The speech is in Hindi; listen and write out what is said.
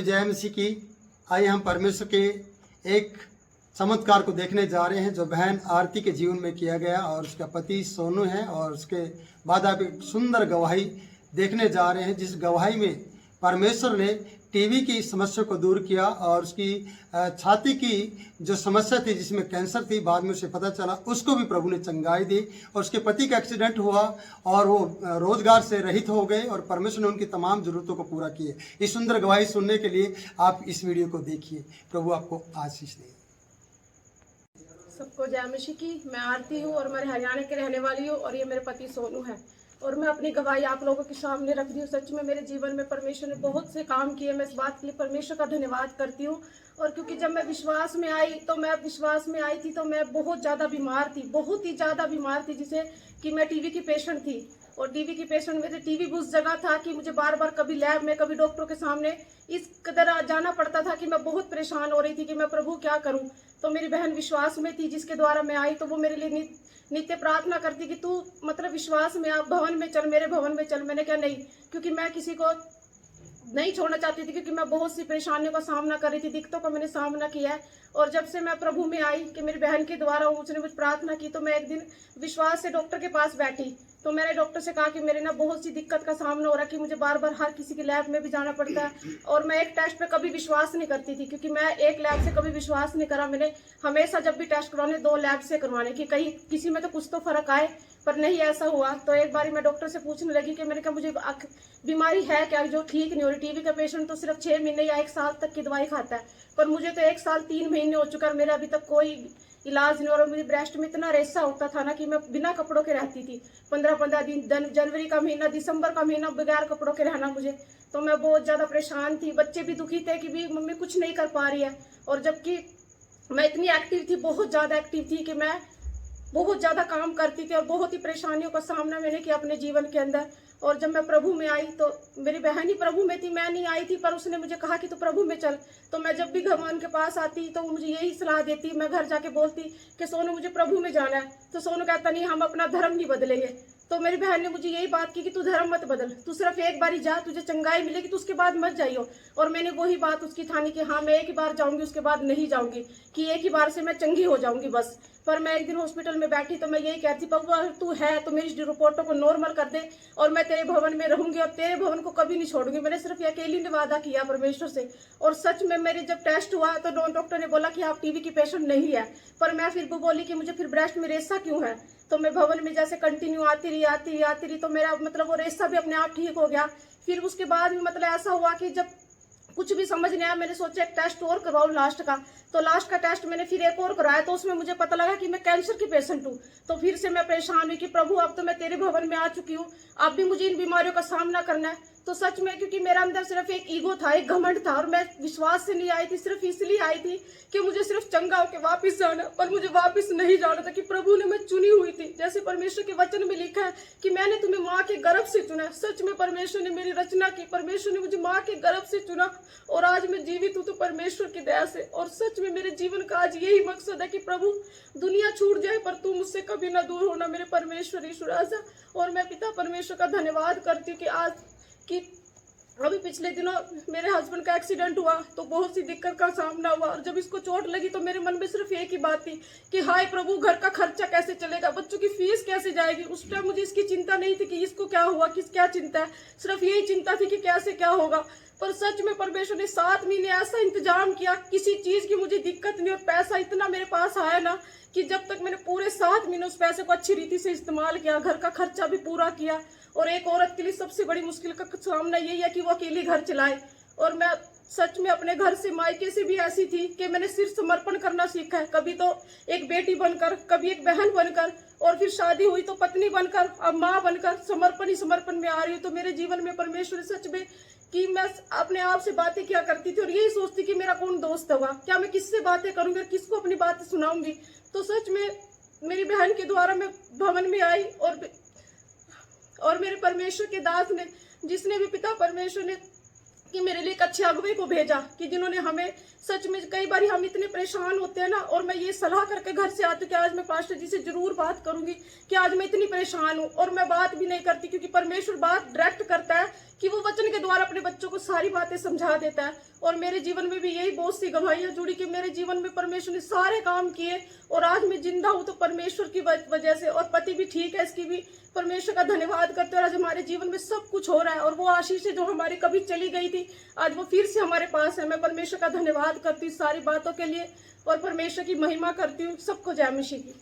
जय मसीह की। आइए हम परमेश्वर के एक चमत्कार को देखने जा रहे हैं जो बहन आरती के जीवन में किया गया और उसका पति सोनू है। और उसके बाद आप एक सुंदर गवाही देखने जा रहे हैं जिस गवाही में परमेश्वर ने टीबी की समस्या को दूर किया और उसकी छाती की जो समस्या थी जिसमें कैंसर थी, बाद में उसे पता चला, उसको भी प्रभु ने चंगाई दी। और उसके पति का एक्सीडेंट हुआ और वो रोजगार से रहित हो गए और परमेश्वर ने उनकी तमाम जरूरतों को पूरा किए। इस सुंदर गवाही सुनने के लिए आप इस वीडियो को देखिए। प्रभु आपको आशीष दे। सबको जय मसीह की। मैं आरती हूँ और मैं हरियाणा के रहने वाली हूँ और ये मेरे पति सोनू है और मैं अपनी गवाही आप लोगों के सामने रख दी हूँ। सच में मेरे जीवन में परमेश्वर ने बहुत से काम किए। मैं इस बात के लिए परमेश्वर का धन्यवाद करती हूँ। और क्योंकि जब मैं विश्वास में आई तो मैं बहुत ज़्यादा बीमार थी, बहुत ही ज़्यादा बीमार थी, जिसे कि मैं टीबी की पेशेंट थी। और टीबी की पेशेंट में टीबी उस जगह था कि मुझे बार बार कभी लैब में कभी डॉक्टरों के सामने इस कदर जाना पड़ता था कि मैं बहुत परेशान हो रही थी कि मैं प्रभु क्या करूं। तो मेरी बहन विश्वास में थी जिसके द्वारा मैं आई, तो वो मेरे लिए नित्य प्रार्थना करती कि तू मतलब विश्वास में आप भवन में चल, मेरे भवन में चल। मैंने कहा नहीं, क्योंकि मैं किसी को नहीं छोड़ना चाहती थी, क्योंकि मैं बहुत सी परेशानियों का सामना कर रही थी, दिक्कतों का मैंने सामना किया है। और जब से मैं प्रभु में आई कि मेरी बहन के द्वारा उसने मुझे प्रार्थना की, तो मैं एक दिन विश्वास से डॉक्टर के पास बैठी। तो मैंने डॉक्टर से कहा कि मेरे ना बहुत सी दिक्कत का सामना हो रहा है कि मुझे बार बार हर किसी के लैब में भी जाना पड़ता है और मैं एक टेस्ट पे कभी विश्वास नहीं करती थी, क्योंकि मैं एक लैब से कभी विश्वास नहीं करा। मैंने हमेशा जब भी टेस्ट करवाने 2 लैब से करवाने की, कहीं किसी में तो कुछ तो फर्क आए, पर नहीं ऐसा हुआ। तो एक बार मैं डॉक्टर से पूछने लगी कि मैंने कहा मुझे बीमारी है क्या जो ठीक नहीं हो रही। टीबी का पेशेंट तो सिर्फ 6 महीने या 1 साल तक की दवाई खाता है, पर मुझे तो 1 साल 3 महीने हो चुका है, मेरा अभी तक कोई इलाज नहीं। और मुझे ब्रेस्ट में इतना रेसा होता था ना कि मैं बिना कपड़ों के रहती थी। 15-15 दिन, जनवरी का महीना, दिसंबर का महीना बगैर कपड़ों के रहना मुझे। तो मैं बहुत ज्यादा परेशान थी। बच्चे भी दुखी थे कि भी मम्मी कुछ नहीं कर पा रही है। और जबकि मैं इतनी एक्टिव थी, बहुत ज्यादा एक्टिव थी कि मैं बहुत ज्यादा काम करती थी और बहुत ही परेशानियों का सामना मैंने किया अपने जीवन के अंदर। और जब मैं प्रभु में आई तो मेरी बहन ही प्रभु में थी, मैं नहीं आई थी, पर उसने मुझे कहा कि तू प्रभु में चल। तो मैं जब भी भगवान के पास आती तो वो मुझे यही सलाह देती, मैं घर जाके बोलती कि सोनू मुझे प्रभु में जाना है। तो सोनू कहता नहीं, हम अपना धर्म नहीं बदलेंगे। तो मेरी बहन ने मुझे यही बात की कि तू धर्म मत बदल, तू सिर्फ एक बार ही जा, तुझे चंगाई मिलेगी तो उसके बाद मत जाइयो। और मैंने वही बात उसकी ठानी कि हाँ मैं एक ही बार जाऊंगी, उसके बाद नहीं जाऊंगी, कि एक ही बार से मैं चंगी हो जाऊंगी बस। पर मैं एक दिन हॉस्पिटल में बैठी तो मैं यही कहती, प्रभु अगर तू है तो मेरी रिपोर्टों को नॉर्मल कर दे और मैं तेरे भवन में रहूंगी और तेरे भवन को कभी नहीं छोड़ूंगी। मैंने सिर्फ ये अकेली ने वादा किया परमेश्वर से। और सच में मेरे जब टेस्ट हुआ तो डॉक्टर ने बोला कि आप टीबी की पेशेंट नहीं है। पर मैं फिर भी बोली कि मुझे फिर ब्रेस्ट में रेसा क्यों है। तो मैं भवन में जैसे कंटिन्यू आती रही तो मेरा मतलब वो रेसा भी अपने आप ठीक हो गया। फिर उसके बाद मतलब ऐसा हुआ कि जब कुछ भी समझ नहीं आया, मैंने सोचा एक टेस्ट और करवाऊं लास्ट का। तो लास्ट का टेस्ट मैंने फिर एक और कराया तो उसमें मुझे पता लगा कि मैं कैंसर की पेशेंट हूँ। तो फिर से मैं परेशान हुई कि प्रभु अब तो मैं तेरे भवन में आ चुकी हूँ, अब भी मुझे इन बीमारियों का सामना करना है। तो सच में क्योंकि मेरा अंदर सिर्फ एक ईगो था, एक घमंड था, और मैं विश्वास से नहीं आई थी, सिर्फ इसलिए आई थी कि मुझे सिर्फ चंगा होकर वापिस जाना। पर मुझे वापिस नहीं जाना था, कि प्रभु ने मैं चुनी हुई थी। जैसे परमेश्वर के वचन में लिखा है कि मैंने तुम्हें माँ के गर्भ से चुना। सच में परमेश्वर ने मेरी रचना की, परमेश्वर ने मुझे माँ के गर्भ से चुना और आज मैं जीवित हूँ तो परमेश्वर की दया से। और सच में मेरे जीवन का आज यही मकसद है कि प्रभु दुनिया छूट जाए पर तू मुझसे कभी ना दूर होना, मेरे परमेश्वर ईश्वर आजा। और मैं पिता परमेश्वर का धन्यवाद करती हूँ कि आज कि अभी पिछले दिनों मेरे हस्बैंड का एक्सीडेंट हुआ तो बहुत सी दिक्कत का सामना हुआ। और जब इसको चोट लगी तो मेरे मन में सिर्फ एक ही बात थी कि हाय प्रभु, घर का खर्चा कैसे चलेगा, बच्चों की फीस कैसे जाएगी। उस टाइम मुझे इसकी चिंता नहीं थी कि इसको क्या हुआ, क्या चिंता है, सिर्फ यही चिंता थी कि कैसे क्या होगा। पर सच में परमेश्वर ने 7 महीने ऐसा इंतजाम किया, किसी चीज की मुझे दिक्कत नहीं, और पैसा इतना मेरे पास आया ना कि जब तक मैंने पूरे 7 महीने उस पैसे को अच्छी रीति से इस्तेमाल किया, घर का खर्चा भी पूरा किया। और एक औरत के लिए सबसे बड़ी मुश्किल का सामना यही है कि वो अकेली घर चलाए। और मैं सच में अपने घर से, मायके से भी ऐसी थी कि मैंने सिर्फ समर्पण करना सीखा है। कभी तो एक बेटी बनकर, कभी एक बहन बनकर, और फिर शादी हुई तो पत्नी बनकर, अब माँ बनकर समर्पण ही समर्पण में आ रही हूँ। तो मेरे जीवन में परमेश्वर सच में कि मैं अपने आप से बातें क्या करती थी और यही सोचती कि मेरा कौन दोस्त होगा, क्या मैं किससे बातें करूंगी और किसको अपनी बातें सुनाऊंगी। तो सच में मेरी बहन के द्वारा मैं भवन में आई और मेरे परमेश्वर के दास ने, जिसने भी पिता परमेश्वर ने कि मेरे लिए एक अच्छे अगुवे को भेजा कि जिन्होंने हमें सच में कई बार हम इतने परेशान होते हैं ना, और मैं ये सलाह करके घर से आती हूँ कि आज मैं पास्टर जी से जरूर बात करूंगी कि आज मैं इतनी परेशान हूँ, और मैं बात भी नहीं करती क्योंकि परमेश्वर बात डायरेक्ट करता है कि वो वचन के द्वारा अपने बच्चों को सारी बातें समझा देता है। और मेरे जीवन में भी यही बहुत सी गवाहियां जुड़ी कि मेरे जीवन में परमेश्वर ने सारे काम किए और आज मैं जिंदा हूँ तो परमेश्वर की वजह से, और पति भी ठीक है, इसकी भी परमेश्वर का धन्यवाद करते हैं। आज हमारे जीवन में सब कुछ हो रहा है, और वो आशीष जो हमारी कभी चली गई थी आज वो फिर से हमारे पास है। मैं परमेश्वर का धन्यवाद करती हूँ सारी बातों के लिए, और परमेश्वर की महिमा करती हूँ। सबको जय मसीह की।